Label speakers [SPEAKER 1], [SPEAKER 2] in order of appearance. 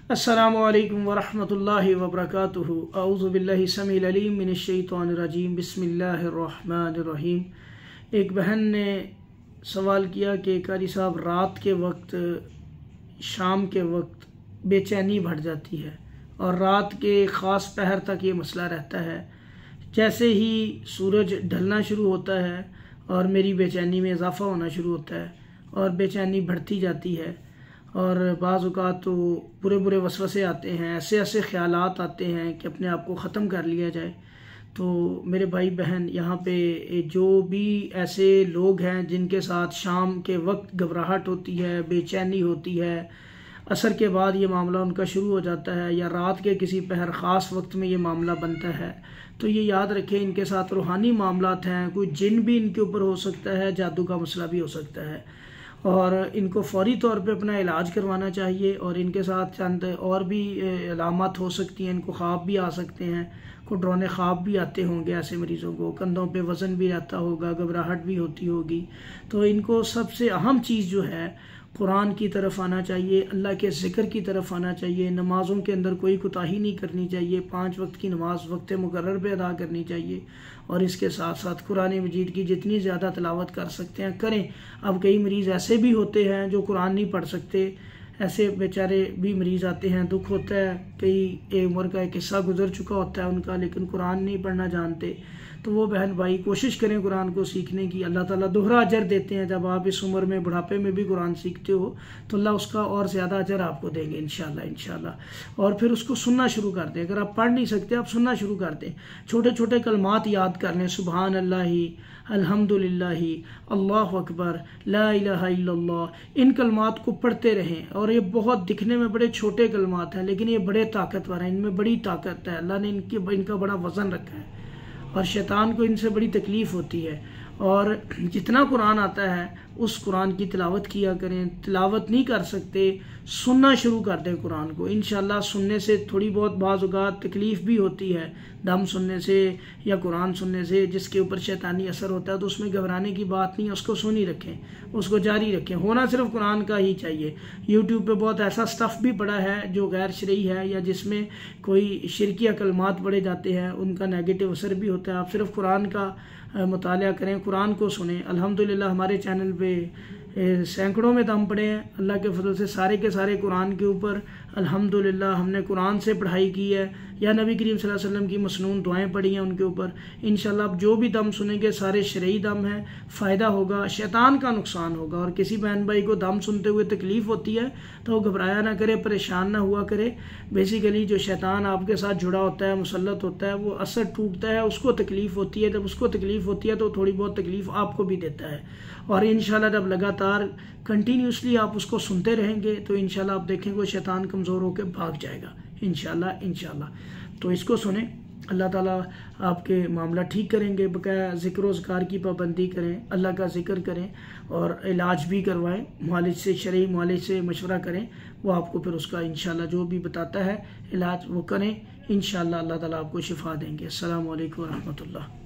[SPEAKER 1] अस्सलामु अलैकुम वरहमतुल्लाहि वबरकातुहू। औज़ु बिल्लाहि समील अलीम मिनश्शैतानिर रजीम। बिस्मिल्लाहिर रहमानिर रहीम। एक बहन ने सवाल किया कि कारी साहब, रात के वक्त, शाम के वक्त बेचैनी बढ़ जाती है और रात के ख़ास पहर तक ये मसला रहता है। जैसे ही सूरज ढलना शुरू होता है और मेरी बेचैनी में इजाफ़ा होना शुरू होता है और बेचैनी बढ़ती जाती है और बाज़ औक़ात तो बुरे बुरे वसवसे आते हैं, ऐसे ऐसे ख़यालात आते हैं कि अपने आप को ख़त्म कर लिया जाए। तो मेरे भाई बहन, यहाँ पे जो भी ऐसे लोग हैं जिनके साथ शाम के वक्त घबराहट होती है, बेचैनी होती है, असर के बाद ये मामला उनका शुरू हो जाता है या रात के किसी पहर ख़ास वक्त में ये मामला बनता है, तो ये याद रखें इनके साथ रूहानी मामलात हैं। कोई जिन भी इनके ऊपर हो सकता है, जादू का मसला भी हो सकता है और इनको फौरी तौर पे अपना इलाज करवाना चाहिए। और इनके साथ चंद और भी अलामत हो सकती हैं, इनको ख्वाब भी आ सकते हैं, को डरावने ख्वाब भी आते होंगे ऐसे मरीज़ों को, कंधों पे वज़न भी रहता होगा, घबराहट भी होती होगी। तो इनको सबसे अहम चीज़ जो है, कुरान की तरफ आना चाहिए, अल्लाह के ज़िक्र की तरफ आना चाहिए। नमाज़ों के अंदर कोई कोताही नहीं करनी चाहिए, 5 वक्त की नमाज वक्त मुकर्रर पे अदा करनी चाहिए और इसके साथ साथ कुरान मजीद की जितनी ज़्यादा तिलावत कर सकते हैं करें। अब कई मरीज़ ऐसे भी होते हैं जो कुरान नहीं पढ़ सकते, ऐसे बेचारे भी मरीज़ आते हैं, दुख होता है। कई उम्र का एक हिस्सा गुजर चुका होता है उनका, लेकिन कुरान नहीं पढ़ना जानते। तो वो बहन भाई कोशिश करें कुरान को सीखने की। अल्लाह ताला दोहरा अजर देते हैं। जब आप इस उम्र में बुढ़ापे में भी कुरान सीखते हो तो अल्लाह उसका और ज़्यादा अजर आपको देंगे इंशाल्लाह। और फिर उसको सुनना शुरू कर दें। अगर आप पढ़ नहीं सकते, आप सुनना शुरू कर दें। छोटे छोटे कलमात याद कर लें, सुबहान अल्लाही, अल्हम्दुलिल्लाही, अल्लाहु अकबर, ला इलाहा इल्लल्लाह। इन कलमात को पढ़ते रहें। और ये बहुत दिखने में बड़े छोटे कलमात हैं, लेकिन ये बड़े ताकतवर हैं, इनमें बड़ी ताकत है। अल्लाह ने इनका बड़ा वज़न रखा है और शैतान को इनसे बड़ी तकलीफ़ होती है। और जितना कुरान आता है उस कुरान की तिलावत किया करें। तिलावत नहीं कर सकते, सुनना शुरू कर दें कुरान को। इंशाल्लाह सुनने से थोड़ी बहुत बाज़ औक़ात तकलीफ़ भी होती है, दम सुनने से या कुरान सुनने से जिसके ऊपर शैतानी असर होता है, तो उसमें घबराने की बात नहीं है। उसको सुनी रखें, उसको जारी रखें। होना सिर्फ कुरान का ही चाहिए। यूट्यूब पे बहुत ऐसा स्टफ़ भी पड़ा है जो गैर शरई है या जिसमें कोई शिरकिया कलमात पढ़े जाते हैं, उनका नेगेटिव असर भी होता है। आप सिर्फ कुरान का मुतालिया करें, कुरान को सुने। अल्हम्दुलिल्लाह हमारे चैनल पे सैकड़ों में दम पड़े हैं अल्लाह के फजल से, सारे के सारे कुरान के ऊपर अल्हम्दुलिल्लाह हमने कुरान से पढ़ाई की है या नबी करीम सल्लल्लाहु अलैहि वसल्लम की मसनून दुआएं पढ़ी हैं उनके ऊपर। इंशाल्लाह आप जो भी दम सुनेंगे सारे शरई दम है, फ़ायदा होगा, शैतान का नुकसान होगा। और किसी बहन भाई को दम सुनते हुए तकलीफ़ होती है तो वो घबराया ना करे, परेशान ना हुआ करे। बेसिकली जो शैतान आपके साथ जुड़ा होता है, मुसल्लत होता है, वो असर टूटता है, उसको तकलीफ़ होती है। जब उसको तकलीफ़ होती है तो थोड़ी बहुत तकलीफ़ आपको भी देता है। और इंशाल्लाह जब लगातार कंटिन्यूसली आप उसको सुनते रहेंगे तो इंशाल्लाह आप देखेंगे वो शैतान कमज़ोर होकर भाग जाएगा इंशाल्लाह। तो इसको सुने, अल्लाह ताला आपके मामला ठीक करेंगे। बकाया ज़िक्र ज़कार की पाबंदी करें, अल्लाह का ज़िक्र करें और इलाज भी करवाएं। मालिज से, शरई मालिज से मशवरा करें, वो आपको फिर उसका इंशाल्लाह जो भी बताता है इलाज वो करें। इंशाल्लाह अल्लाह ताला आपको शिफा देंगे। अस्सलामु अलैकुम व रहमतुल्लाह।